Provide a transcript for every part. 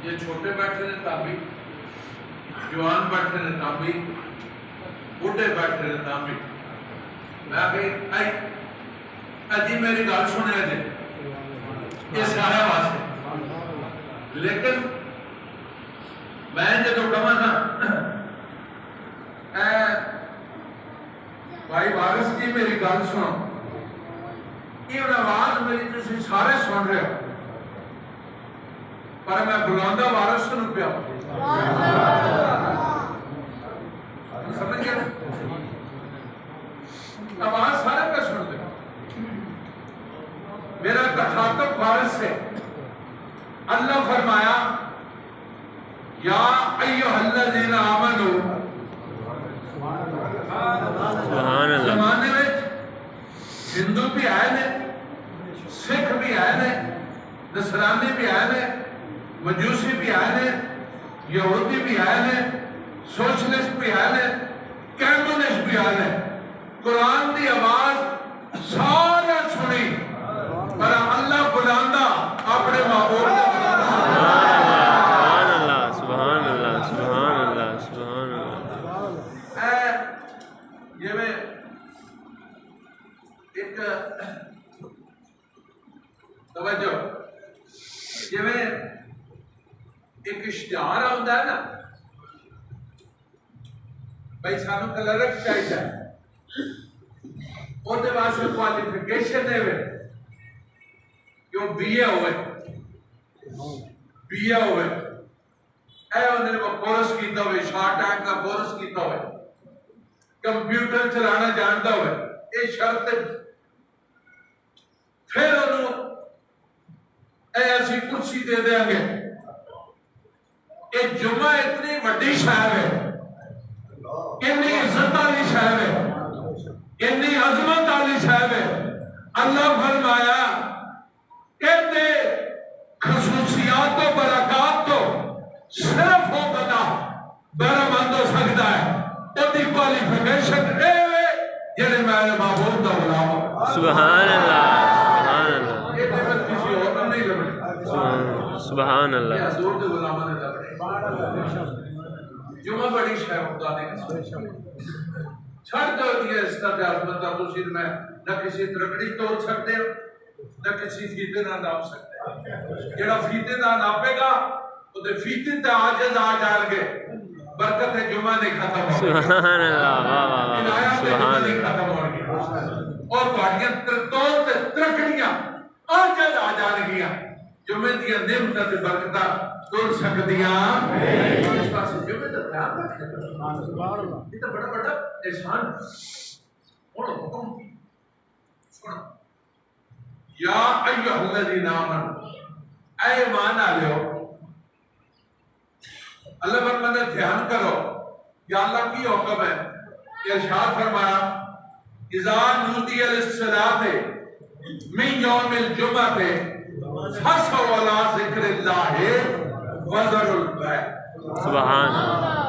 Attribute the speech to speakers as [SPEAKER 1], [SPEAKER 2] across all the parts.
[SPEAKER 1] یہ چھوٹے بیٹھے نے تابی، جوان بیٹھے نے تابی، بوڑھے بیٹھے نے تابی. میں کہی اجی میری گل سنے جی یہ سارے واسطے. لیکن میں جدو کہاں نا بھائی وارث جی میری گل سنو، یہ آواز میری تسی سارے سن رہے ہو پر میں بلاندہ وارث سن پیا. سمجھ گئے آواز سارے پہ سن دے. میرا تخاطب وارث سے. اللہ فرمایا یا ایھا الذین آمنوا. زمانے میں ہندو بھی آئے نے، سکھ بھی آئے نے، نصرانی بھی آئے نے، مجوسی بھی آئے نے، یہودی بھی آئے نے، سوشلسٹ بھی آئے نے، کمیونسٹ بھی آئے نے. قرآن دی آواز سارے سنی پر اللہ بلاندہ اپنے معبود کو.
[SPEAKER 2] سبحان اللہ سبحان اللہ سبحان اللہ.
[SPEAKER 1] یہ میں ایک توجہ یہ میں ایک اشتہار آتا ہے نا بھائی سانو کلرک چاہیے وہ واسطے کوالیفیکیشن ہے کہ وہ بی اے ہوئے اے انہیں وہ کورس کیتا ہوئے، شارٹ ٹائم کا کورس کیتا ہوئے، کمپیوٹر چلانا جانتا ہوئے. یہ شرط پھر انہوں اے ایسی کرسی دے دیں گے. یہ جمعہ اتنی وڈی شہر ہے، اتنی عزت والی شہر ہے، اتنی عظمت والی شہر ہے. اللہ فرمایا کہتے خصوصیات و برکات تو صرف وہ بندہ برآمد ہو سکتا ہے اُدھی کوالیفیکیشن اے جڑے میرے معبود دا غلام ہو.
[SPEAKER 2] سبحان اللہ سبحان اللہ.
[SPEAKER 1] یہ نعمت کسی اور نے نہیں لبنی.
[SPEAKER 2] سبحان اللہ.
[SPEAKER 1] یہ حضور دے غلاموں نے لبنی. جمعہ بڑی شے خدا نے چھڑ دو دیا اس کا عظمت کا تشیر میں نہ کسی ترکڑی توڑ سکتے ہو نہ کسی فیتے نہ ناپ سکتے. جڑا فیتے نہ ناپے گا تو دے فیتے تے عاجز آ جائیں گے. برکت جمعہ نہیں ختم ہو گئی.
[SPEAKER 2] سبحان اللہ.
[SPEAKER 1] سبحان اللہ ختم ہو گئی. اور تہاڈیاں ترتون تے ترکڑیاں عاجز آ جان گیاں. جمعے دیاں نعمتاں تے برکتاں تر سکدیاں اس پاسے جمعے دا خیال رکھے. یہ تو بڑا بڑا احسان. اور حکم سنو یا ایھا الذین آمنوا اے ایمان والو. اللہ فرماتا ہے دھیان کرو یا اللہ کی حکم ہے. ارشاد فرمایا اذا نودی للصلاۃ من یوم الجمعہ فاسعوا الی ذکر اللہ وذروا البیع.
[SPEAKER 2] سبحان اللہ.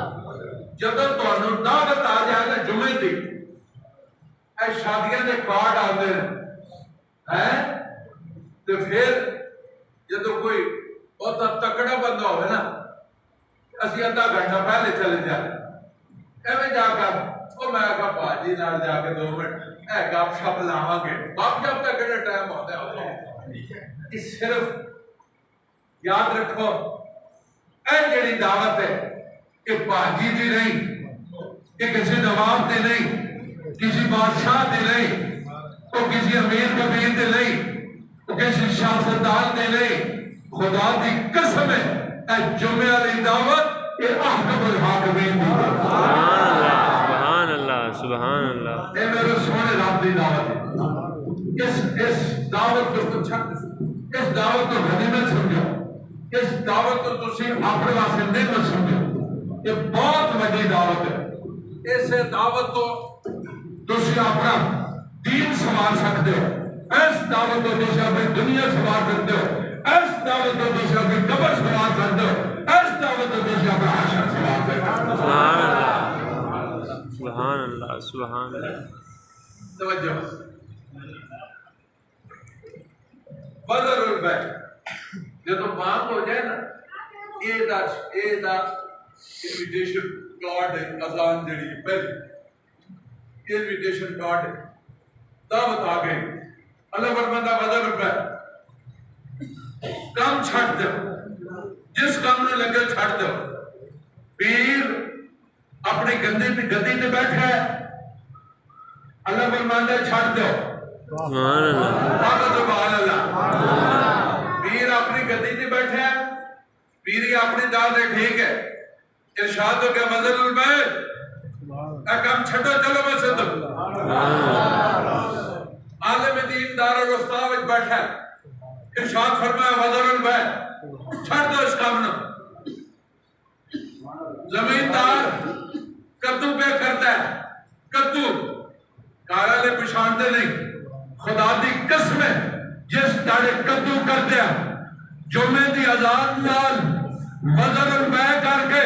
[SPEAKER 1] جب تانوں دعوت آ جائے نا جمعے دی اے شادیاں دے کارڈ آتے ہیں تو پھر جدو کوئی بہت تکڑا بندہ ہوئے نا اسی ادھا گھنٹہ پہلے چلے جائے ایویں جا کر وہ میں کہا باجی نال جا کے 2 منٹ اے گپ شپ لاواں گے. گپ شپ تک کہڑا ٹائم ہوتا ہے. صرف یاد رکھو اے جڑی دعوت ہے کہ باجی دی نہیں، کہ کسی نواب دی نہیں، کسی بادشاہ دی نہیں، تو کسی امیر کبیر دی نہیں، تو کسی سیاستدان دی نہیں. خدا دی قسم ہے اے جمعے والی دعوت یہ احکم الحاکمین دی.
[SPEAKER 2] سبحان اللہ سبحان اللہ.
[SPEAKER 1] اے میرے سونے رب دی دعوت ہے. اس دعوت کو اس دعوت کو غنیمت سمجھو. اس دعوت کو تسی اپنے واسطے نعمت سمجھو. یہ بہت بڑی دعوت ہے. اس دعوت کو تسی اپنا دین سنوار سکتے ہو. اس دعوت کو تسی اپنی دنیا سنوار سکتے ہو. اس دعوت کو تسی اپنی قبر سنوار سکتے ہو. اس دعوت کو تسی اپنا حشر سنوار سکتے ہو.
[SPEAKER 2] سبحان اللہ سبحان اللہ سبحان اللہ.
[SPEAKER 1] توجہ وذر البیع. جب مانگ ہو جائے نا یہ انویٹیشن کارڈ ہے اذان جڑی ہے پہلی انویٹیشن کارڈ ہے دعوت آ گئی اللہ فرماتا وزن روپے کام چھڑ دو جس کام نے لگے چھڑ دو پیر اپنی گدی تے بیٹھا ہے اللہ فرماتا چھڑ دو سبحان اللہ پیر اپنی گدی تے بیٹھا ہے پیری اپنی داد ہے ٹھیک ہے ارشاد ہو گیا وزن روپے کام چھڑو چلو میں صدق عالم دین دار الافتاء وچ بیٹھا ہے ارشاد فرمایا وزن البیع چھڑ دو اس کام نہ زمیندار کدو پہ کرتا ہے کدو کارا لے پچھانتے نہیں خدا دی قسم ہے جس داڑے کدو کر دیا جمعے دی اذان نال وزن البیع کر کے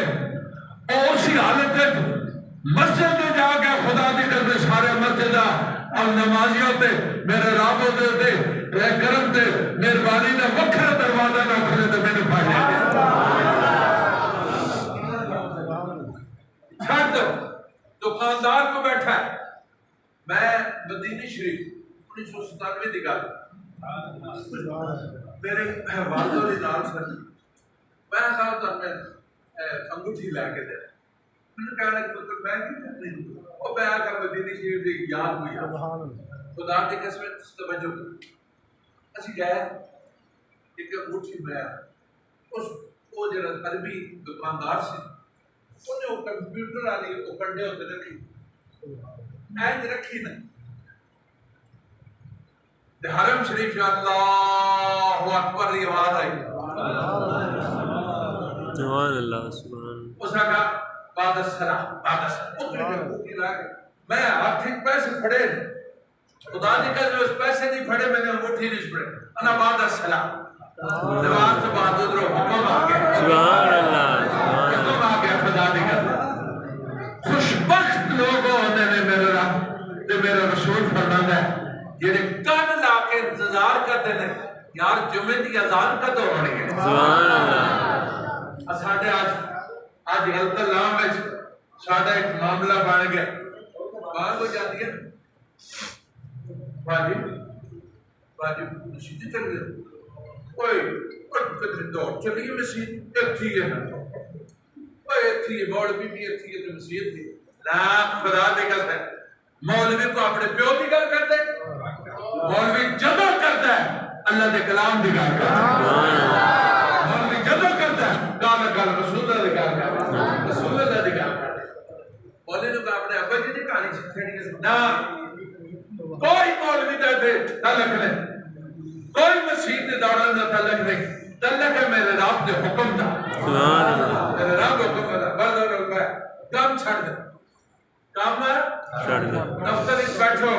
[SPEAKER 1] اور اسی حالت مسجد میں جا کے خدا دی قسم سارے مسجدہ اور نمازیوں تے میرے رابوں دے کرم تے مہربانی دا وکھرا دروازہ نہ کھلے تے میں نے پایا چھڑ دو دکاندار کو بیٹھا ہے میں مدینی شریف 1997 دی گل میرے والدہ دی نال سن میں کہا تو میں انگوٹھی لے کے دے میں نے کہا کہ پتر میں نہیں وہ بیان کر مدینی شریف دی یاد ہوئی خدا دی قسم توجہ اسی گئے ایک انگوٹھی میں اس وہ جڑا عربی دکاندار سی انہیں وہ کمپیوٹر والی وہ پڑھنے ہوتے رکھی اینج رکھی نہیں حرم شریف سے اللہ اکبر یہ آواز آئی
[SPEAKER 2] سبحان اللہ سبحان
[SPEAKER 1] اس نے کہا بعد السلام میں آرتھک پیسے پڑے خدا دی قسم اس پیسے نہیں پڑے میں نے انگوٹھی نہیں پڑے انا بعد السلام نماز تو بعد ادھر حکم آ گیا
[SPEAKER 2] سبحان اللہ
[SPEAKER 1] حکم آ گیا خدا دی قسم خوشبخت لوگ ہونے میں میرے رب تے میرا رسول فرماتا ہے یہ کان لا کے انتظار کرتے ہیں یار جمعے دی اذان کدو ہونی ہے
[SPEAKER 2] سبحان اللہ
[SPEAKER 1] ساڈے آج غلط لام وچ ساڈا ایک معاملہ بن گیا بات ہو جاتی ہے باجی مسجد چل گئے کوئی کتنے دور چلیے مسجد ایتھی ہے اوے ایتھی مولوی بھی ایتھی ہے تے مسجد بھی لا خدا دی قسم ہے مولوی کو اپنے پیو دی گل کرتے مولوی جدو کرتا ہے اللہ دے کلام دی گل کرتا ہے مولوی جدو کرتا ہے گل رسول اللہ دی گل کرتا ہے رسول اللہ دی گل کرتا ہے مولوی نے اپنے ابا جی دی کہانی چھڑی نہ کوئی مولوی دا تے تعلق نہیں کوئی مسیح دے دوڑن دا تعلق نہیں تعلق ہے میرے رب دے حکم دا
[SPEAKER 2] سبحان اللہ
[SPEAKER 1] میرے رب حکم دا بردر ہوگا کام چھڑ دے کام
[SPEAKER 2] چھڑ دے
[SPEAKER 1] دفتر اس بیٹھو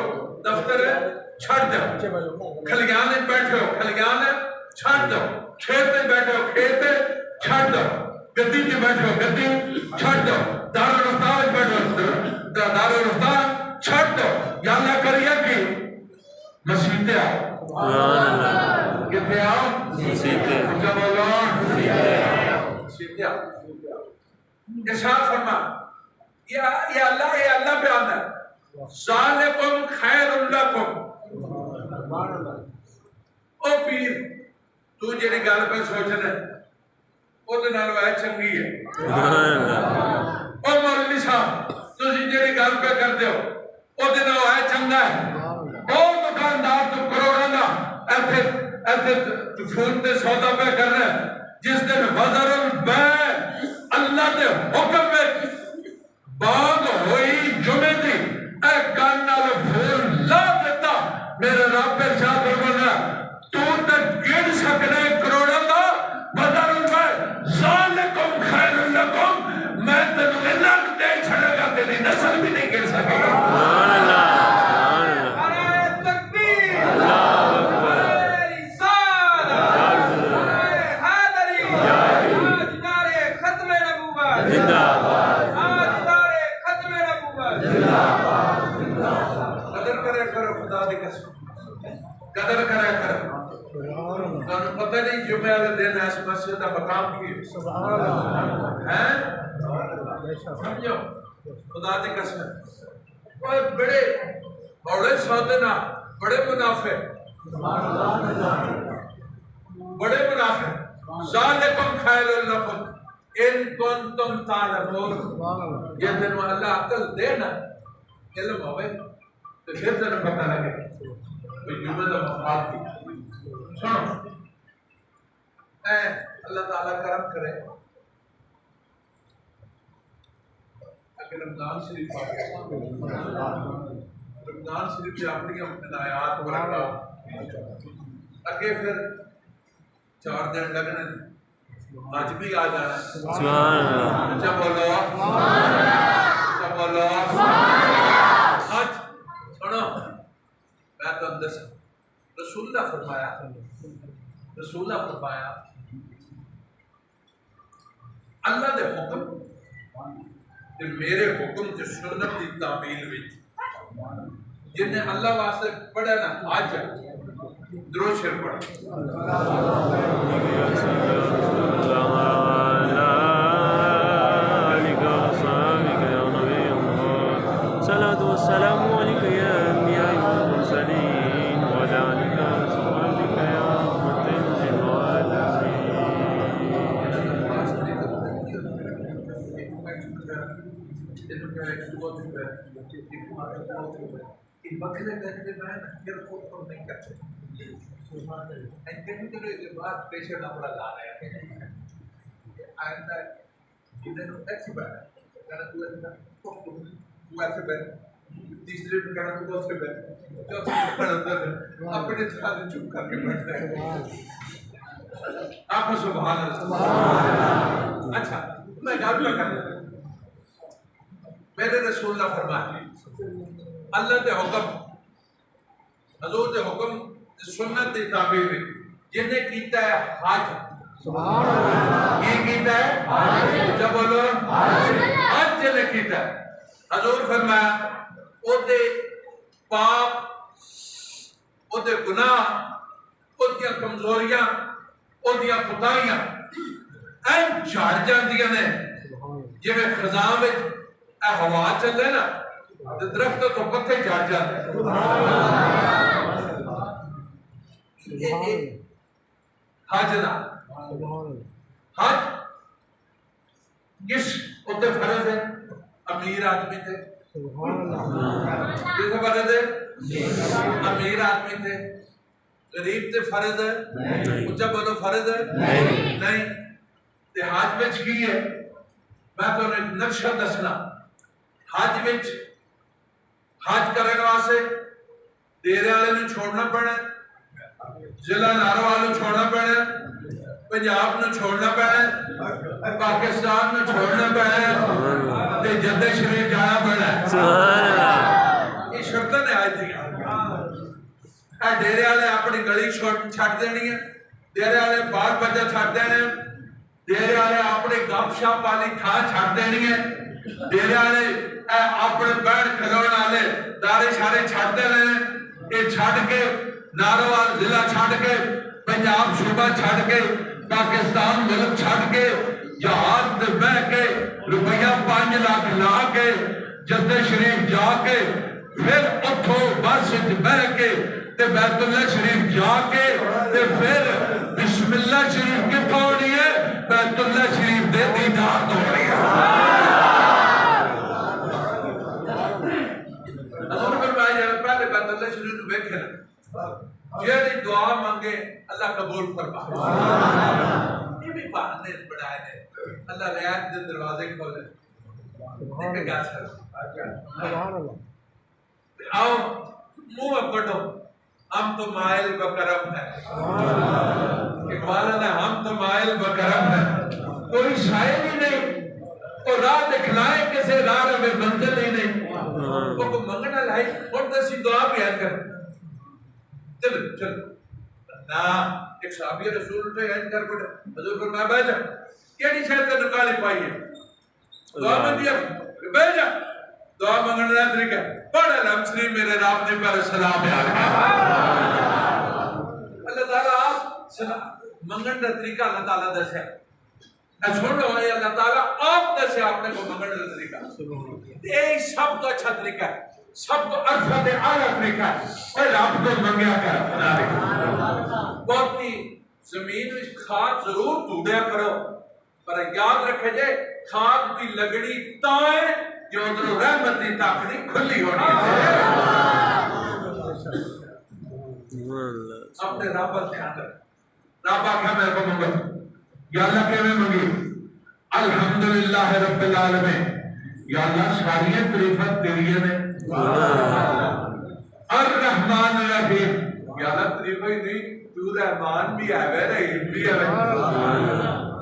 [SPEAKER 1] دفتر چھڑ دو کھلیان بیٹھو کھلیان چھڑ دو کھیت میں بیٹھو کھیت چھڑ دو گدی میں بیٹھو گدی چھڑ دو دار الفتاح بیٹھو دار الفتاح چھڑ دو یا اللہ کریے کہ مسیحتے آؤ
[SPEAKER 2] سبحان اللہ
[SPEAKER 1] کتے آؤ
[SPEAKER 2] مسیحتے
[SPEAKER 1] جب اللہ مسیحتے آؤ ارشاد فرما یہ اللہ پہ آنا ہے ذالکم خیر لکم او پیر تو جڑی گل پہ سوچنا او دے نال وے چنگی ہے
[SPEAKER 2] سبحان اللہ
[SPEAKER 1] او مولوی صاحب تسی جڑی گل پہ کردے ہو او دے نال وے چنگا ہے او دکاندار تو کروڑاں دا ایتھے فون تے سودا پہ کر رہا ہے جس دن وزر البیع اللہ دے حکم وچ بانگ ہوئی جمعے دی اے کان نال پھول لا دیتا میرے رب پہ ارشاد فرمایا تو تے گن سکنا ہے کروڑاں دا وزر البیع ذالکم خیر لکم میں تینوں اتنا دے چھڑے گا تیری نسل بھی نہیں گر سکے گا
[SPEAKER 2] سبحان اللہ
[SPEAKER 1] قدر کرے کرو پتہ نہیں جمعہ والے دن اس مسجد کا مقام کی ہے سمجھو خدا دی قسم اوے بڑے بڑے سودے نہ بڑے منافع ذالکم خیر لکم ان کنتم تعلمون یہ تینوں اللہ عقل دے نا علم ہوئے تو پھر تینوں پتہ لگے کوئی جملہ مفاد کی سنو اے اللہ تعالیٰ کرم کرے اگر رمضان شریف آ گیا رمضان شریف سے اپنی ہدایات برکات اگے پھر 4 دن لگنے آج بھی آ جانا
[SPEAKER 2] سبحان اللہ
[SPEAKER 1] اچھا بولو آج سنو میں تو اندر سے رسول اللہ فرمایا اللہ دے حکم تے میرے حکم تے سنت دی تعمیل وچ جن نے اللہ واسطے پڑھا نا آج درود شریف پڑھ
[SPEAKER 2] صلاة والسلام عليك يا أنبياء والمرسلين وعلى آلك وصحبك يا رحمة للعالمين
[SPEAKER 1] بکرے بیٹھنے میں پھر خود نہیں کر سکتے بات پیشنٹ اپنا لا رہے ہیں آئندہ انہیں ایسی بات ہے کہنا تو ایسے بیٹھ تیسرے پہ کہنا تو دوسرے بیٹھ اپنے ساتھ چپ کر کے بیٹھ رہے ہیں آپ سبحان اللہ اچھا میں گل میں کرنا میرے رسول اللہ فرمایا اللہ دے حکم حضور دے حکم سنت دی تعبیر جن نے کیتا ہے حج سبحان اللہ یہ کیتا ہے حج جب بولو حج جن نے کیتا ہے حضور فرمایا او دے پاپ او دے گناہ او دیا کمزوریاں او دیا خطائیاں این جھڑ جاندیاں نے جی میں خزاں میں اے ہوا چلے نا درخت تو پتے جھڑ جاتے حج نا حج کس اتنے فرض ہے امیر آدمی تھے کس فرض ہے امیر آدمی تھے غریب تے فرض ہے اچھا بولو فرض ہے نہیں تے حج وچ کی ہے میں تو ایک نقشہ دسنا حج وچ حج کرنے واسطے ڈیرے والے نوں چھوڑنا پینا ضلع ناروا نوں چھوڑنا پینا پنجاب نوں چھوڑنا پینا پاکستان نوں چھوڑنا پینا تے جدہ شریف جانا پینا
[SPEAKER 2] سبحان اللہ
[SPEAKER 1] یہ شرطیں نے آئی تھی اے ڈیرے والے اپنی گلی چھڈ دینی ہے ڈیرے والے بال بچہ چھڈ دینے ڈیرے والے اپنی گپ شپ والی تھان چھڈ دینی ہے ڈیرے والے اپنے بہن کھلون والے دارے شارے چھڈ دینے یہ چھڈ کے ناروال ضلع چھڈ کے پنجاب صوبہ چھڈ کے پاکستان ملک چھڈ کے جہاز تے بہ کے روپیہ 5 لاکھ لا کے جدہ شریف جا کے پھر اتھو بس بہ کے تے بیت اللہ شریف جا کے تے پھر بسم اللہ شریف کی پھوڑی ہے بیت اللہ شریف دے دیدار دوڑی ہے حضور فرمایا جب پہلے بیت اللہ شریف نو ویکھے نا جیڑی دعا مانگے اللہ قبول فرما یہ بھی بہانے بڑھائے نے اللہ رعایت دے دروازے کھولے دیکھے گا سر آؤ منہ پڑھو ہم تو مائل بکرم ہے اقبال نے ہم تو مائل بکرم ہے کوئی شاعر ہی نہیں وہ راہ دکھلائے کسے راہ میں منزل ہی نہیں وہ کو منگنا لائی اور تسی دعا بھی ہے کر چل نا ایک صحابی رسول اللہ ہے کر پڑے حضور فرمایا بیٹھا کیڑی شاید تے نکالی پائی ہے دعا میں دیا بیٹھا دعا منگنے کا طریقہ پڑھ الحمدلی میرے رب نے پر سلام ہے اللہ تعالیٰ آپ سلام منگن کا طریقہ اللہ تعالیٰ دسیا. سن لو یہ اللہ تعالیٰ آپ دسیا اپنے کو منگن کا طریقہ. یہ سب تو اچھا طریقہ ہے, سب تو ارفت اعلیٰ طریقہ ہے. اور رب کو منگیا کر بہت ہی زمین میں کھاد ضرور ڈھونڈیا کرو, پر یاد رکھے جائے کھاد بھی لگڑی تائیں جو ادھر رحمت کی تاکڑی کھلی ہونی ہے. اپنے رب پر دھیان کر. رب آخیا میرے کو منگو, یا اللہ کہ میں منگی الحمدللہ رب العالمین. یا اللہ ساری تعریفت تیری نے. الرحمن الرحیم, یا اللہ تعریف ہی نہیں تو رحمان بھی ہے رحیم بھی ہے.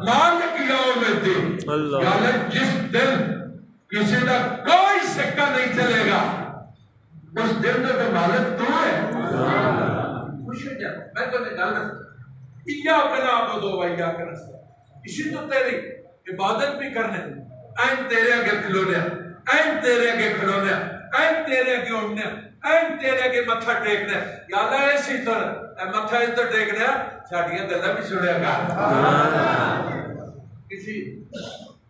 [SPEAKER 1] مالک یوم الدین, یا اللہ جس دن کسی کا کوئی سکہ نہیں چلے گا اس دن تو مالک تو ہے. خوش ہو جا. میں تو نے گل ایاک نعبد و ایاک نستعین, اسی تو تیری عبادت بھی کرنے, این تیرے آگے کھلونے, این تیرے آگے کھلونے, این تیرے آگے اڑنے, این تیرے آگے متھا ٹیکنے. یا اللہ ایسی طرح متھا اس طرح ٹیکنے ساڑیاں گلہ بھی سنیا گا. کسی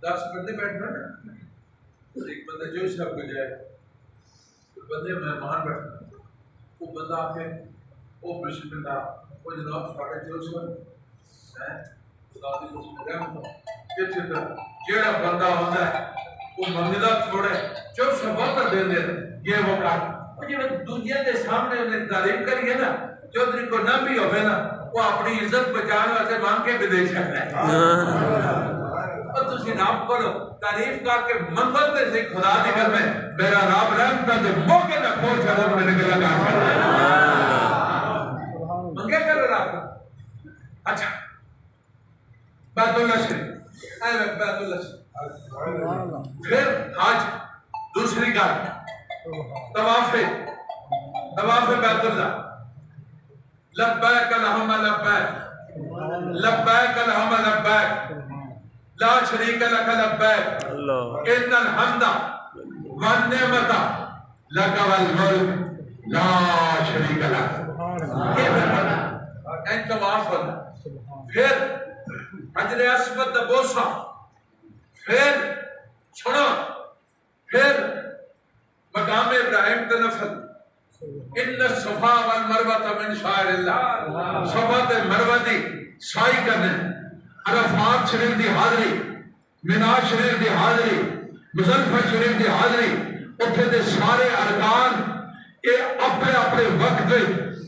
[SPEAKER 1] 10 بندے بیٹھنا نا, ایک بندہ جو شب کو جائے, بندے مہمان بیٹھنا, وہ بندہ آکے او بسم اللہ, وہ جناب ساڑھے جو سن خدا دی بسم رحمت یہ چھتا جیڑا بندہ ہوتا ہے وہ منگدہ چھوڑے جو سبات دے دے یہ وہ کار. وہ جو دنیا کے سامنے انہیں تعریف کریے نا, جو دن کو نہ بھی ہوئے نا وہ اپنی عزت بچانے واسے مانگ کے بھی دے سکتا ہے. اور تسی رب کرو تعریف کر کے منگلتے سے خدا دی گھر میں میرا رب رحمتا دے موقع نہ کھول چھڑا میں نے گلہ کار کرنا منگے کر رب. اچھا بیت اللہ شریف, بیت اللہ شریف, پھر حج دوسری گل طواف بیت اللہ. لبیک اللہم لبیک, لبیک اللہم لبیک, لا شریک لک لبیک, ان الحمد والنعمت لک والملک لا شریک لک. یہ پھر طواف ہوتا. پھر حجر اسود دا بوسہ, پھر چھوڑو, پھر مقام ابراہیم کا نفل. ان الصفا والمروہ من شعائر اللہ, صفا تے مروہ دی سائی کرنے, عرفات شریف دی حاضری, مینا شریف دی حاضری, مزدلفہ شریف دی حاضری, اتھے دے سارے ارکان یہ اپنے اپنے وقت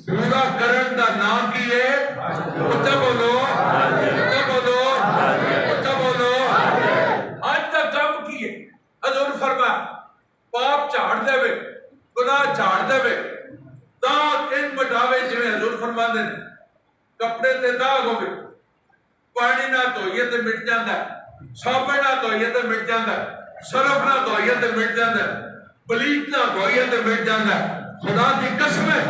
[SPEAKER 1] پورا کرن دا نام کی ہے. اچھا بولو, اچھا بولو, اچھا بولو. آج تک کم کیے حضور فرمایا پاپ چاڑ دے وے, گناہ چاڑ دے وے, داغ ان مٹاوے جویں حضور فرما دے نے. کپڑے تے داغ ہوئے, پانی نہ دھوئیے تے مٹ جاندا ہے, صابن نہ دھوئیے تے مٹ جاندا ہے, صرف نہ دھوئیے تے مٹ جاندا ہے, بلیچ نہ دھوئیے تے مٹ جاندا ہے. خدا دی قسم ہے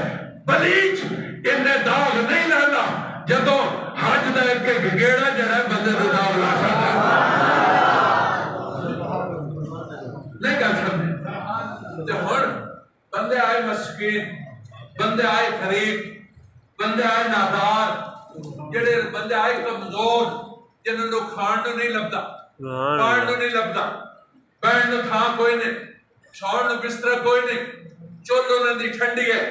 [SPEAKER 1] بلیچ انہیں داغ نہیں لانا جدو حج دا ایک گیڑا جڑا ہے بندے دا داغ لا سکتا نہیں کر سکتے. تے ہن بندے آئے مسکین, بندے آئے غریب, بندے آئے نادار, جڑے بندے آئے کمزور, جنہوں نے کھان نو نہیں لبدا, پان نو نہیں لبدا, بہن نو تھا کوئی نہیں, چھوڑ نو بستر کوئی نہیں, چولو نے دی ٹھنڈی ہے.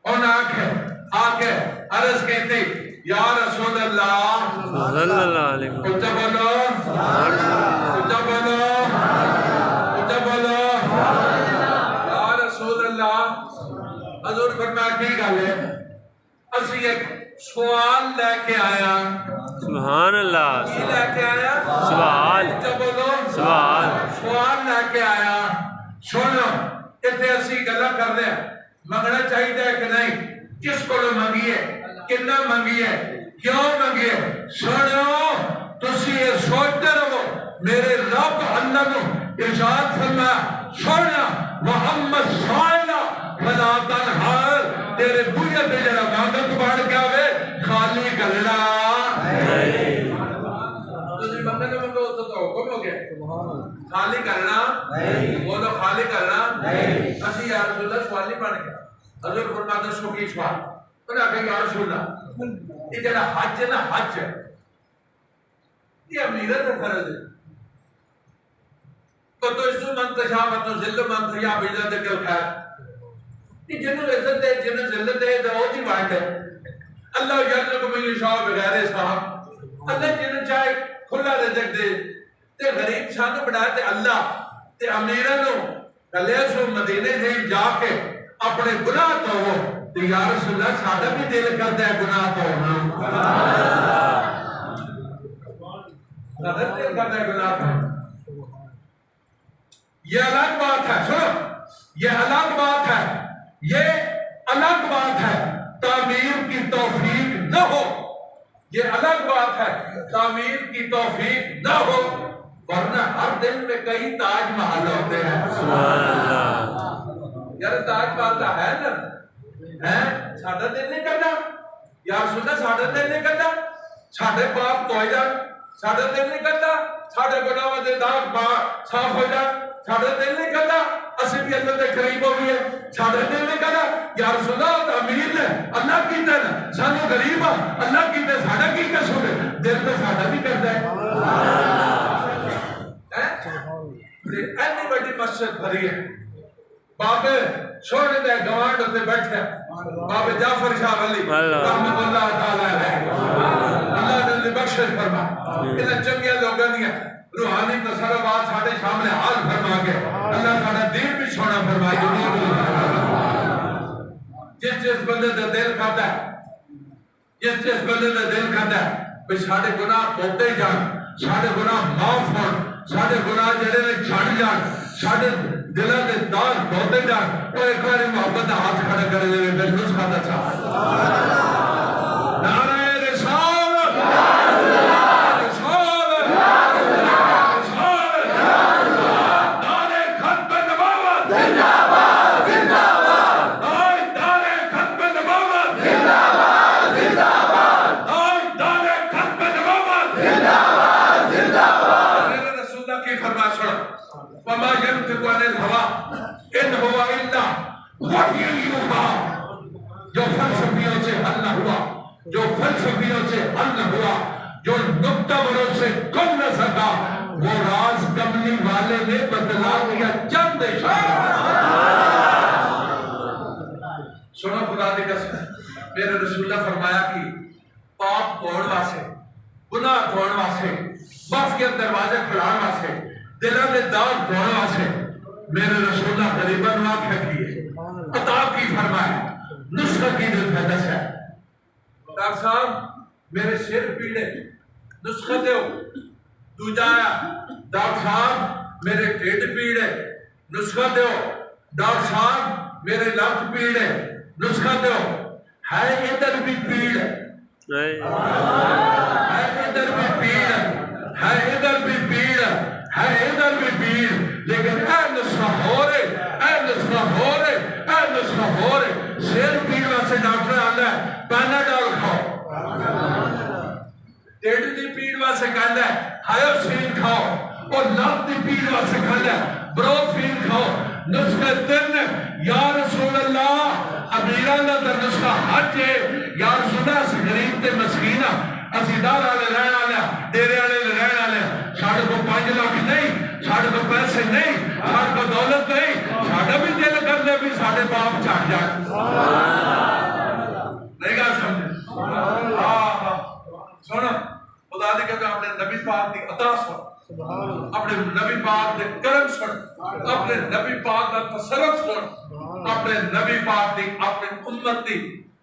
[SPEAKER 1] ان آکے عرض کہتی یا رسول اللہ
[SPEAKER 2] صلی اللہ علیہ وسلم,
[SPEAKER 1] اچھا بولو, اچھا بولو, اچھا بولو, یا رسول اللہ. حضور فرمایا کی گل ہے, اسی ایک سوال لے کے آیا.
[SPEAKER 2] سبحان اللہ,
[SPEAKER 1] کی لے کے آیا؟
[SPEAKER 2] سوال.
[SPEAKER 1] اچھا بولو, سوال لے کے آیا. سنو اتنے اسی گلا کر دیں, منگنا چاہیے کہ نہیں, کس کو منگیے, کتنا منگیے, کیوں منگیے. سنو تسی یہ سوچتے رہو, میرے رب اللہ نے ارشاد فرمایا سننا محمد سائلہ فلا تنہر, تیرے بوئے تے جڑا مانگت بڑھ کے آوے خالی کرنا تسی منگنے منگو تو حکم ہو گیا, خالی کرنا بولو, خالی کرنا. اسی یا رسول اللہ سوالی بن گیا. حضور فرماتے ہیں سو کی سوال, انہاں کہا یا رسول اللہ یہ جڑا حج ہے نا, حج ہے یہ امیرت فرض ہے. تو عزت من تشاء و تذل من تشاء بعزتک الخیر. کہ جنہوں عزت دے جنہوں ذلت دے تو وہ دی بات ہے. اللہ یرزق من یشاء بغیر حساب. اللہ جنہوں چاہے کھلا رزق دے. تے غریب سانو بنا تے اللہ تے امیراں نو کلے سو مدینے سے جا کے اپنے گناہ تو تے یا رسول اللہ ساڈا بھی دل کردا ہے گناہ تو ساڈا دل کردا ہے گناہ تو. یہ الگ بات ہے. سنو یہ الگ بات ہے. یہ الگ بات ہے تعمیر کی توفیق نہ ہو. یہ الگ بات ہے تعمیر کی توفیق نہ ہو ورنہ ہر دل میں کئی تاج محل ہوتے ہیں. یار تاج محل تو ہے نا ہے ساڈا دل نہیں کرتا یار سننا ساڈا دل نہیں کرتا ساڈے پاپ دھوئے جان ساڈا دل نہیں کرتا ساڈے گناہاں دے داغ صاف ہو جان ساڈا دل نہیں کرتا اسی بھی اللہ دے قریب ہو گئے ساڈا دل نہیں کرتا یار سننا امیر نے اللہ کیتا ہے سانو غریب اللہ کیتا ہے ساڈا کی قصور ہے دل تو ساڈا بھی کرتا ہے. اینی بڑی مسجد بھری ہے بابے چھوڑے دے گوانڈ ہوتے بیٹھے بابے جعفر شاہ ولی رحمت اللہ تعالیٰ علیہ اللہ نے بخشش فرما انہیں چنگیا لوگوں دیا روحانی تصرفات ساڑھے شامل حال فرما کے اللہ ساڑھا دین بھی چھوڑا فرمائی جس بندے دے دل کرتا ہے جس بندے دے دل کرتا ہے بھی ساڑھے گناہ ہوتے جان ساڑھے گناہ معاف ہون ساڑھے گناہ جڑے نے چھڑ جان ساڑھے دلہ دے دار دھوتے جان وہ ایک باری محبت ہاتھ کھڑا کرے دے میں نسخہ دا چاہا نعرہ رسالت رسالت رسالت نعرہ ختم نبوت زندہ باد زندہ باد نعرہ ختم نبوت زندہ باد زندہ باد نعرہ ختم نبوت زندہ باد زندہ باد. میرے رسول اللہ کی فرما سنو وما ينطق عن الهوى ان هو الا وحی یوحی. جو فلسفیوں سے حل نہ ہوا جو فلسفیوں سے حل نہ ہوا جو نقطہ بروں سے کم نہ سکا وہ راز کملی والے نے بتلا دیا چند اشارہ. سنو خدا دی قسم میرے رسول اللہ فرمایا کہ پاپ دھوڑ واسے گناہ دھوڑ واسے معافی کے دروازے کھلان واسے دلوں نے داغ دھوڑ واسے میرے رسول اللہ غریباً واقع کیے عطا کی فرمائے نسخہ کی دل فیدس ہے. ڈاکٹر صاحب میرے سر پیڑے نسخہ دیو تو جایا ڈاکٹر صاحب میرے ٹیڈ پیڑے نسخہ دیو ڈاکٹر صاحب میرے لات پیڑے نسخہ دیو ہے ادھر بھی پیڑ ہے ادھر بھی پیڑ ہے ادھر بھی پیڑ ہے ادھر بھی پیڑ لیکن اے نسخہ ہو رہے اے نسخہ ہو رہے اے نسخہ ہو رہے سیر پیڑ واسے ڈاکٹر آلہ ہے پیناڈول کھاؤ ٹیڈ دی پیڑ واسے کہندہ ہے ہائیوسین کھاؤ اور لات دی پیڑ واسے کہندہ ہے بروفین کھاؤ. نسخہ تن یا رسول اللہ امیران دا نسخہ حج ہے یا رسول اللہ اس غریب تے مسکینہ اسی دار آلے رہن آلے ڈیرے آلے رہن آلے ساڑھے کو 5 لاکھ نہیں ساڑھے کو پیسے نہیں ساڑھے کو دولت نہیں ساڑھے بھی دل کرنے بھی ساڑھے باپ چاٹ جائے نہیں گا سمجھے سونا خدا دے کہ اپنے نبی پاک دی عطا سن اپنے نبی پاک دے کرم سن اپنے نبی پاک دا تصرف سن اپنے نبی پاک دی اپنے امت دی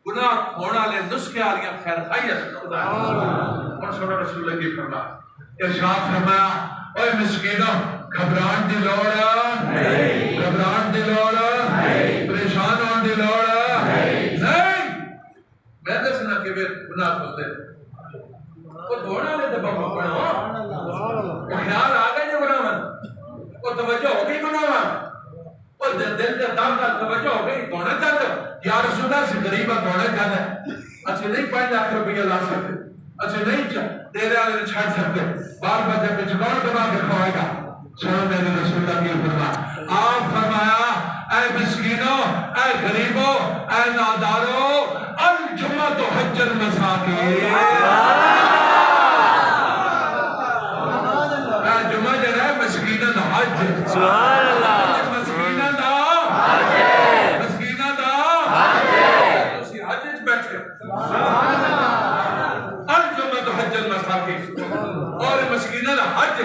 [SPEAKER 1] گناہ ہونا لے نسخے آلیاں خیر خائیہ سن خدا اور سنو رسول اللہ کی فرما ارشاد فرمایا اے مسکینوں گھبران دی لوڑا گھبران دی لوڑا پریشان ہون دی لوڑا نہیں میں دسنا کہ وہ گناہ ہوتے وہ دھونا لے دبا پڑا وہ خیال آگا جو گناہ وہ توجہ ہو گئی گناہ وہ دل دے دام کا توجہ ہو گئی دھونا چاہتا یا رسول اللہ سے غریبہ دھونا چاہتا ہے اچھے نہیں 5 لاکھ روپیہ لا سکتے اچھے نہیں تیرے آلے نے چھڑ سکتے بار بچے پہ چکار دبا کے کھوائے گا. سنو میرے رسول اللہ کی فرما آپ فرمایا اے مسکینوں اے غریبوں اے ناداروں الجمعہ تو حج المساکین حج
[SPEAKER 2] سبحان اللہ
[SPEAKER 1] مسکیناں دا مسکیناں دا تسی حج وچ بیٹھے الجمعۃ حج المساکین اور مسکیناں دا حج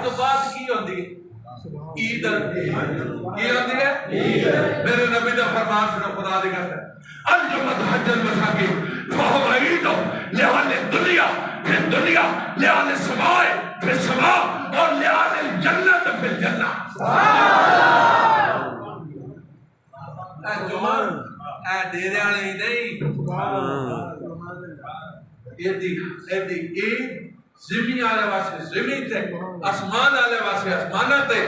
[SPEAKER 1] تو بعد کی ہوندی ہے عید کی ہوندی ہے میرے نبی دا فرمان سنو خدا دی قسم الجمعۃ حج المساکین فهو عید لأهل الدنیا فی الدنیا لأهل السماء فی السماء اور لأهل الجنت فی الجنہ اے جمعہ اے ڈیرے والے ہی نہیں ایدی عید زمین والے واسطے زمین تے آسمان والے واسطے آسمانہ تے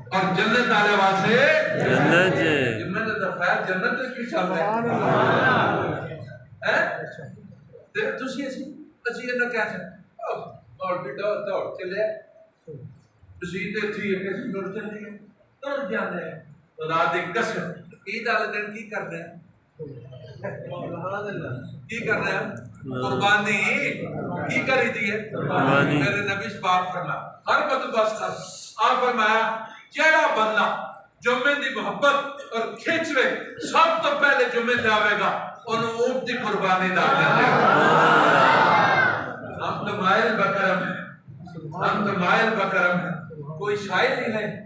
[SPEAKER 1] اور جنت والے واسطے
[SPEAKER 2] جنت ہے
[SPEAKER 1] جنت دا خیر جنت تے کی چل رہا ہے تے تسی اسی نہ کہہ سکتے اور دوڑ چلے تسی تے تھی کہ دوڑ چلے دوڑ جاندے ہیں خدا دی قسم عید والے دن کی کرتے ہیں کی کر رہے ہیں قربانی کی کری دی ہے میرے نبی پاک فرمایا ہر وقت بس کر آپ فرمایا جیڑا بندہ جمعے دی محبت اور کھچ وے سب تو پہلے جمعے تے آوے گا انہوں اونٹ دی قربانی دا دیں گے ہم تو مائل بکرم ہیں ہم تو مائل بکرم ہیں کوئی شاعر ہی نہیں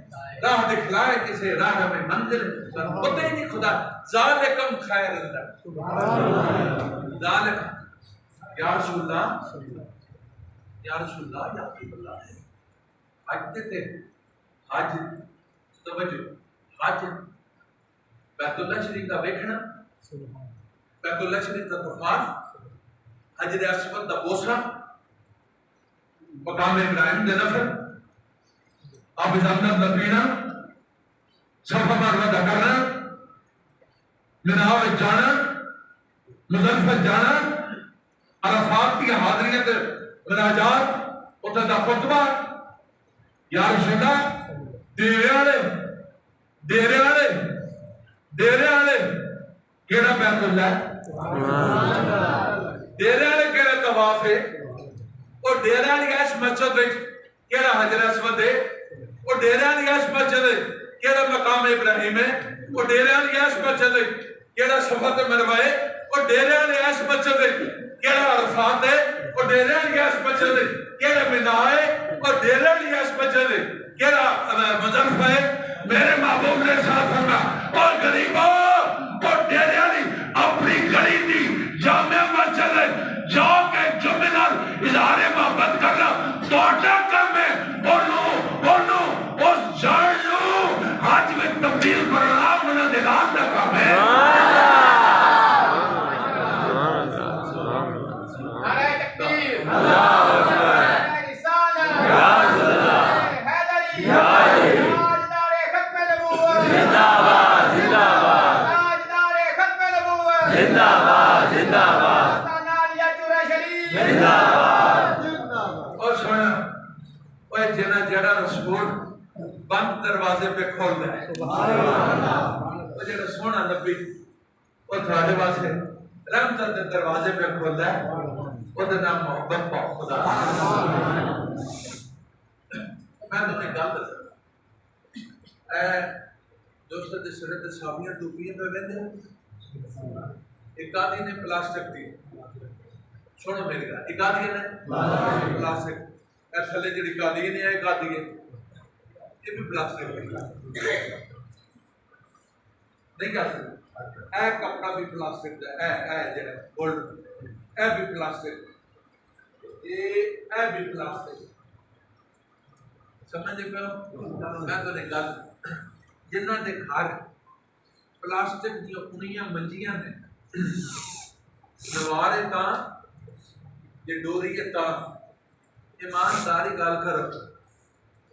[SPEAKER 1] راہ دکھلائے کسے راہ میں منزل پتہ ہی نہیں خدا ذالکم خیر اللہ ذالکم یا رسول اللہ یا رسول اللہ یا حبیب اللہ حج دیتے حج توجہ حج بیت اللہ شریف کا ویکھنا بیت اللہ شریف کا طواف حجر اسود کا بوسہ مقام ابراہیم دے نفر اب زمزم دا پینا صفا مروہ دا کرنا منا وچ جانا مزدلفہ جانا عرفات کی حاضریت مناجات اتنے دا خطبہ یا رسول اللہ ڈیرے والے کیڑا بیت اللہ ہے ڈیرے والے کیڑا طواف ہے اور ڈیرے والی اس مسجد وچ کیڑا حجر اسود ہے اور ڈیرے والی اس مسجد ہے کیڑا مقام ابراہیم ہے اور ڈیرے والی اس مسجد ہے کیڑا صفا تے مروہ ہے اور ڈیرے والی اس مسجد ہے کیڑا عرفات ہے اور ڈیرے والی اس مسجد ہے کیڑا منا ہے اور ڈیرے والی اس مسجد ہے کیڑا مزدلفہ ہے میرے محبوب نے ساتھ فرمایا اور غریبوں اور ڈیرے والی اپنی گلی دی جامع مسجد ہے جا کے جمعے نال اظہار محبت کرنا توڑا کر میں انہوں اس جان لو حج میں تبدیل کرنا انہوں نے دلان دا کام ہے بند دروازے پہ کھول دے وہ جڑا سونا نبی وہ تھوڑے واسطے رحمت دے دروازے پہ کھول دے وہ دا نام محبت پاک خدا میں تمہیں گل دسا اے دوستو دے سرے تے صحابیاں ٹوپیاں پہ ویندے ایک آدھی نے پلاسٹک دی سنو میری گل ایک آدھی نے پلاسٹک اے تھلے جڑی گادی نہیں ہے ایک آدھی ہے یہ بھی پلاسٹک نہیں کر سکتے اے کپڑا بھی پلاسٹک ہے اے جڑا گولڈ اے بھی پلاسٹک اے بھی پلاسٹک سمجھ پہ ہو میں تو نے گل جنہاں دے گھر پلاسٹک دی انیاں منجیاں نے نوارے تا یہ ڈوری ہے تا ایمانداری گل کرو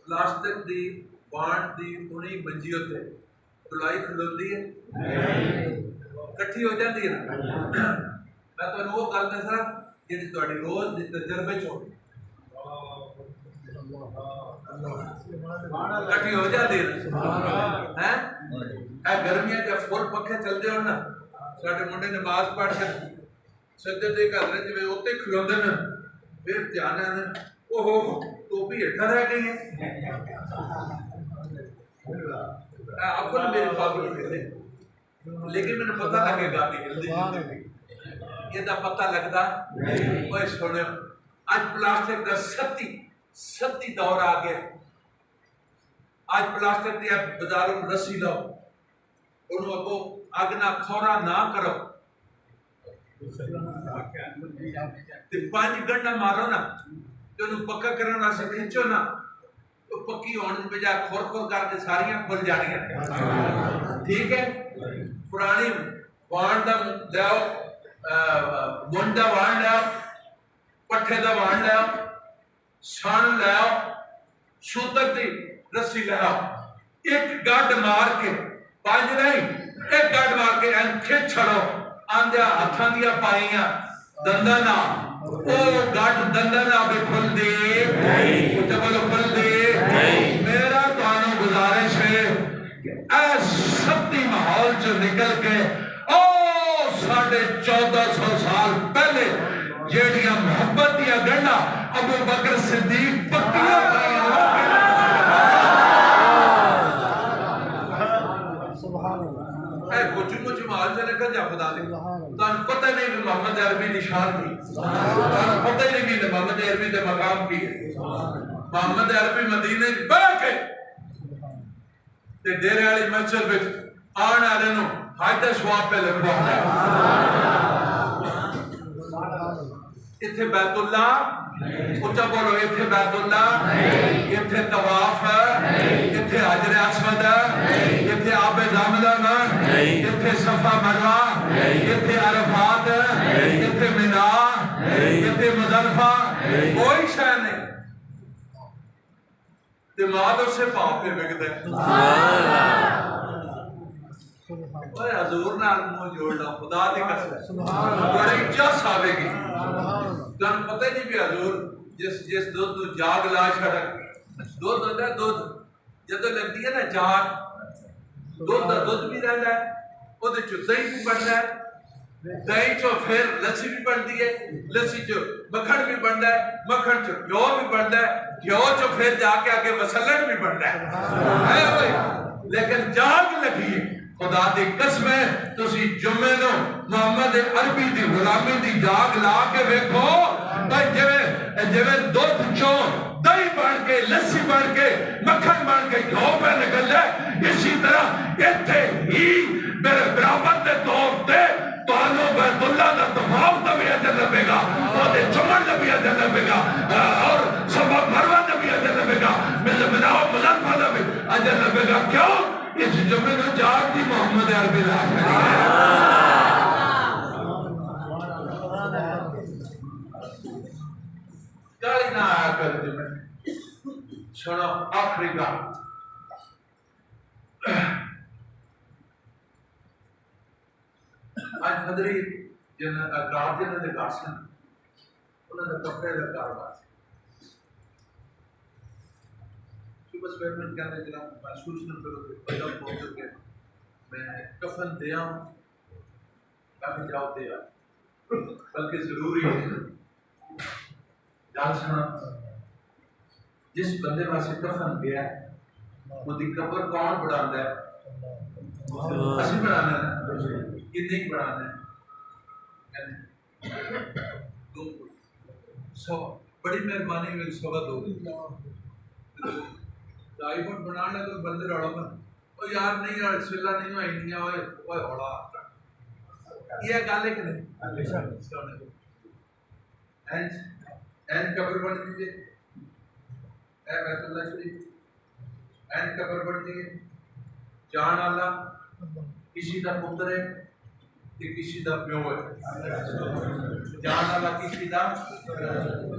[SPEAKER 1] پلاسٹک دی بانڈ دی انہی منجی ہوتے بلائی کھلوندی ہے کٹھی ہو جاتی ہے میں تو وہ گل دسا جی تہاڈی روز دی تجربے چ کٹھی ہو جاتی ہے گرمیاں جب فل پکھے چلتے ہو نا ساڈے منڈے نماز پڑھ کے سجدے تے حضرت جی اوتے کھلوندے نے پھر دھیان ہے اوہو ٹوپی ہٹھا رہ گئی ہے اپنے میرے پاس ہلے لیکن میں نے پتہ لگے گا کہ ہلدی یہ پتہ لگتا وہ سنو آج پلاسٹک کا ستی دور آ گیا آج پلاسٹک کی بازاروں میں رسی لو انہوں اگو اگنا کھورا نہ کرو تے 5 گھنٹہ مارو نا تو انہوں پکا کرنا سے کھچو نا تو پکی ہونے بجائے کھور کر کے ساریاں کھل جانی ہیں ٹھیک ہے پرانی وانڈ دا لیاؤ منڈا وانڈ لیاؤ پٹھے دا وانڈ لیاؤ سان لیاؤ سوتر دی رسی لیاؤ ایک گاڑ مار کے 5 نہیں ایک گاڑ مار کے این کھچ چھڑو آندیا ہتھاں دیا پائیاں دندنا او گاڑ دندنا بھی کھل دے جبلو کھل دے میرا تو آنو گزارش ہے کہ ایس ستی ماحول جو نکل کے او 1450 سال پہلے جیڑیاں محبت دیا گنڈا ابو بکر صدیق پکیاں کچھ محل سے نکل جا خدا دے تان پتہ نہیں کہ محمد عربی نشان کی تان پتہ نہیں کہ محمد عربی دے مقام کی ہے محمد عربی مدینے بیٹھ کے تے ڈیرے والی مسجد وچ آن والے نو حج دا ثواب پہ لکھوا ہے اتھے بیت اللہ اچھا بولو اتھے بیت اللہ اتھے طواف اتھے حجر اسود اتھے آب زمزم اتھے صفا مروہ اتھے عرفات اتھے منا اتھے مزدلفہ کوئی شے نہیں دماغ سے پاپ پہ بگدے اوہ حضور نال منہ جوڑنا خدا دی قسم بڑی جس آوے گی جان پتہ نہیں بھی حضور جس دودھ تو جاگ لا چھڑک دودھ ہوتا ہے دودھ جدو لگتی ہے نا جاگ دودھ بھی رہتا ہے وہ دے چو دہی بھی بڑھتا ہے دہی چو پھر لسی بھی بڑھتی ہے لسی چو مکھن بھی بڑھتا ہے مکھن چو گھیو بھی بڑھتا ہے گھیو چو پھر جا کے آگے مسلن بھی بڑھتا ہے لیکن جاگ لگی ہے خدا دی قسم ہے تسی جمعے نو محمد عربی دی غلامی دی جاگ لا کے ویکھو بھائی جویں دودھ چو دہی بن کے لسی بن کے مکھن بن کے گھیو پہ نکل جائے اسی طرح ایتھے ہی میرے برابر دے طور تے تانوں بیت اللہ دا طواف دا بھی اجر لبے گا اور جمعہ دا بھی اجر لبے گا اور صفا مروہ دا بھی اجر لبے گا منا و مزدلفہ دا بھی اجر لبے گا کیوں اس جمعے کو جاگ دی محمد عربی لا کری گالی نہ آیا کر جمعے چھوڑو آخری گاہ آج خدری اقرار جنہ دے گاسن انہوں نے کپڑے دے کاروبار بس بیٹھنے کہنے جناب محسوس نہ کرو کہ پیدا پہنچ کے میں کفن دیا ہوں کافی جاؤ دیا بلکہ ضروری ہے جان سنا جس بندے واسے کفن گیا وہ دی قبر کون بڑھانا ہے اسی بڑھانا ہے یہ نہیں بڑھانا ہے سو بڑی مہربانی ہوئی سوا دو آئی فون بنانا تو بندے روڑا پر او یار نہیں یار سلا نہیں ہوئی نہیں ہوئے اوہ ہوڑا یہ گالے کہ نہیں این قبر بڑھ دیجئے اے بیت اللہ شریف این قبر بڑھ دیجئے جان اللہ کسی دا پتر ہے کہ کسی دا پیو ہے جان اللہ کسی دا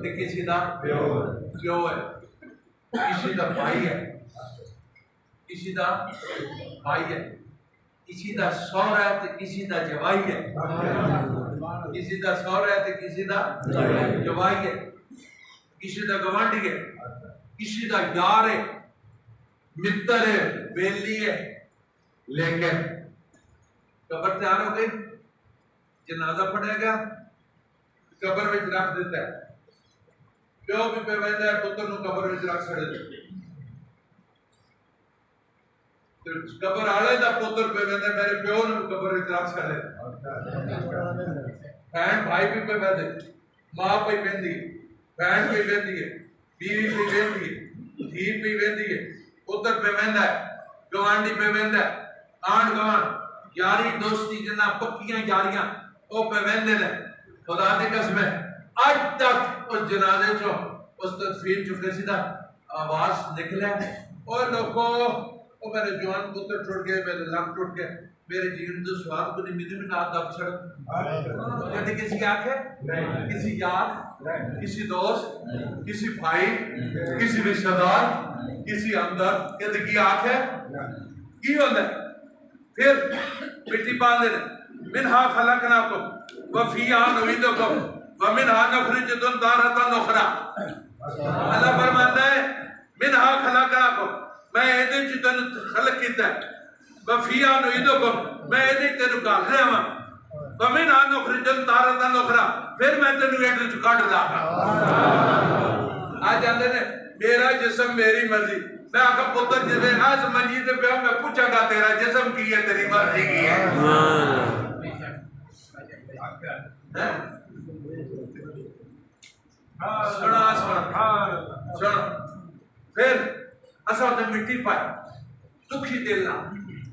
[SPEAKER 1] کہ کسی دا پیو ہے کسی دا بھائی ہے کسی دا بھائی ہے کسی دا سورہ ہے تو کسی دا جوائی ہے کسی دا سورہ ہے تو کسی دا جوائی ہے کسی دا گوانڈی ہے کسی دا یار ہے متر ہے بیلی ہے لیکن قبر تیار ہو گئی جنازہ پڑے گا قبر میں رکھ دیتا ہے پیو بھی پہ ویندہ ہے پتر نو قبر میں رکھ سڑے دے قبر والے دا پتر پہ ویندا میرے پیو نے قبر وچ رکھ چھڑے بہن بھائی بھی پہ ویندے ماں پہ ویندی بہن پہ ویندی ہے بیوی پہ ویندی ہے دھی پہ ویندی ہے پتر پہ ویندا ہے گوانڈی پہ ویندا ہے آنڈ گوانڈ یاری دوستی جنہ پکیاں یاریاں او پہ ویندے نے خدا دی قسم ہے آج تک اس جنازے چو اس تدفین چو کسی دا آواز نکلے اور لوگوں وہ میرے جوان پتر ٹوٹ گئے میرے لنگ ٹوٹ گئے میرے جیون دو سواب کو نہیں ملی میں نہ دب چھڑ یعنی کسی آنکھ ہے کسی یار کسی دوست کسی بھائی کسی رشتہ دار کسی اندر کہتے کی آنکھ ہے کی ہوتا ہے پھر مٹی پاندے منہا خلقناکم وفیہا نعیدکم ومنہا نخرجکم تارۃ اخری اللہ فرماتا ہے منہا خلقناکم میں ایدے چی تنو خلق کیتا ہے وفیہا نعیدکم میں ایدے تنو کال رہا ہوں ومنہا نخرجکم تارۃ اخری پھر میں تنو ایدے چی کاٹ لاگا آج آندے نے میرا جسم میری مرضی میں آقا پتر جسے آج منجید پہ ہوں میں پوچھا گا تیرا جسم کی ہے تیری مرضی کی ہے سنا پھر ایسا ہوتا ہے مٹی پائے دکھی دل نہ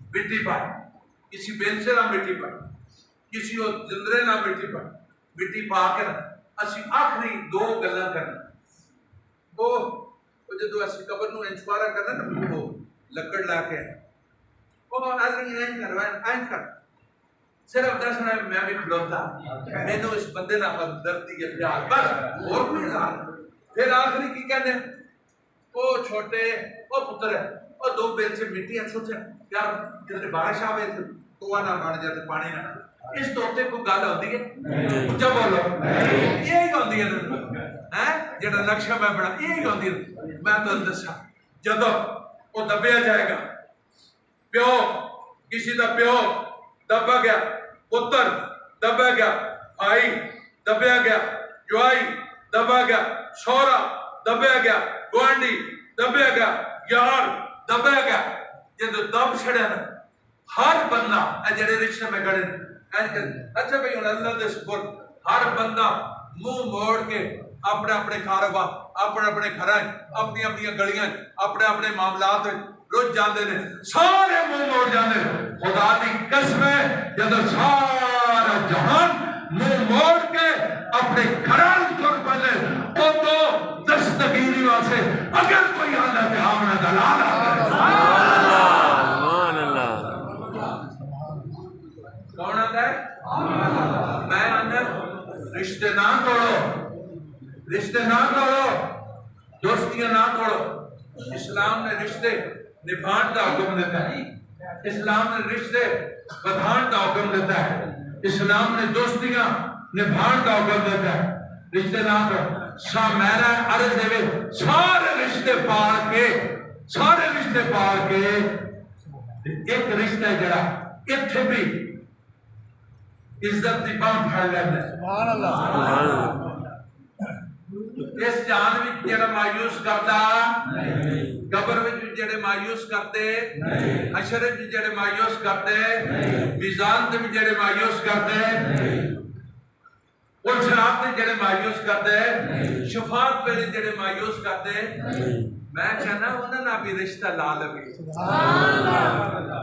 [SPEAKER 1] مٹی پائے کسی بیل سے نہ مٹی پائے کسی اور جندرے نہ مٹی پائے مٹی پا کے نہ اسی آخری دو گلہ کرنا وہ جدو ایسی قبر نو انچوارا کرنا نا وہ لکڑ لا کے وہ آدمی نہیں کروائے آئین کر صرف درسنا ہے میں بھی کھلوتا میں نے اس بندے نہ دردی کے پیار بس اور کوئی ظاہر پھر آخری کی کہنے وہ چھوٹے وہ پتر ہے وہ دو بیل سے مٹی ہے چھوٹے یار کتنے بارش آوے تھے تو نہ بڑھ جاتے پانی نہ اس توتے کو گال ہوتی ہے جب بولو یہی ہوتی ہے جڑا نقشہ میں بڑا یہی ہوتی ہے میں تو دسا جدو وہ دبیا جائے گا پیو کسی دا پیو دبا گیا پتر دبا گیا بھائی دبیا گیا جوائی دبا گیا شورا دبیا گیا گوانڈی دبیا گیا یار دبیا گیا جدو دب چھڑے نا ہر بندہ جڑے رشتے میں گڑے اچھا بھئی اللہ دے سپر ہر بندہ منہ موڑ کے اپنے اپنے کاروبار اپنے اپنے گھریں اپنی اپنی گلیاں اپنے اپنے معاملات رج جاندے نے سارے منہ موڑ جاندے خدا دی قسم ہے جب سارا جہان منہ موڑ کے اپنے گھران تر پہلے تو دستگیری واسے اگر کوئی آنا کہ آمنا دلال آتا ہے کون آتا ہے میں آنا رشتے نہ توڑو رشتے نہ توڑو دوستیاں نہ توڑو اسلام نے رشتے نبھان کا حکم دیتا ہے اسلام نے رشتے بدھان کا حکم دیتا ہے اسلام نے دوستیاں نبھان کا حکم دیتا ہے رشتے نہ توڑو میرا عرض دے سارے رشتے پار کے ایک رشتہ جڑا اتھے بھی عزت دی بام پھڑ لینا سبحان اللہ اس جان وچ جڑا مایوس کرتا قبر وچ جڑے مایوس کرتے حشر وچ جڑے مایوس کرتے میزان تے جڑے مایوس کرتے اور شراب تے جڑے مایوس کرتے شفاعت پہ جڑے مایوس کرتے میں کہنا انہاں نہ بھی رشتہ لا لوی سبحان اللہ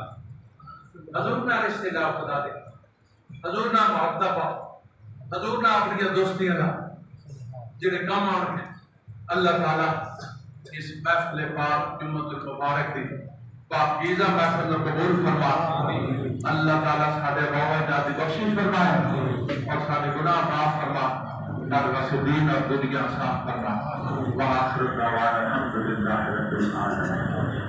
[SPEAKER 1] حضور نہ رشتے لا خدا دے حضور نہ محبت حضور نہ اپنی دوستیاں نہ جڑے کام آن ہیں اللہ تعالیٰ اس محفل پاک جمعت المبارک دی پاکیزہ محفل قبول فرما اللہ تعالیٰ سارے روح جاتی بخشش فرمائے اور سارے گناہ معاف فرما در واسے دین اور دنیا صاف فرما وآخر دعوانا الحمدللہ رب العالمین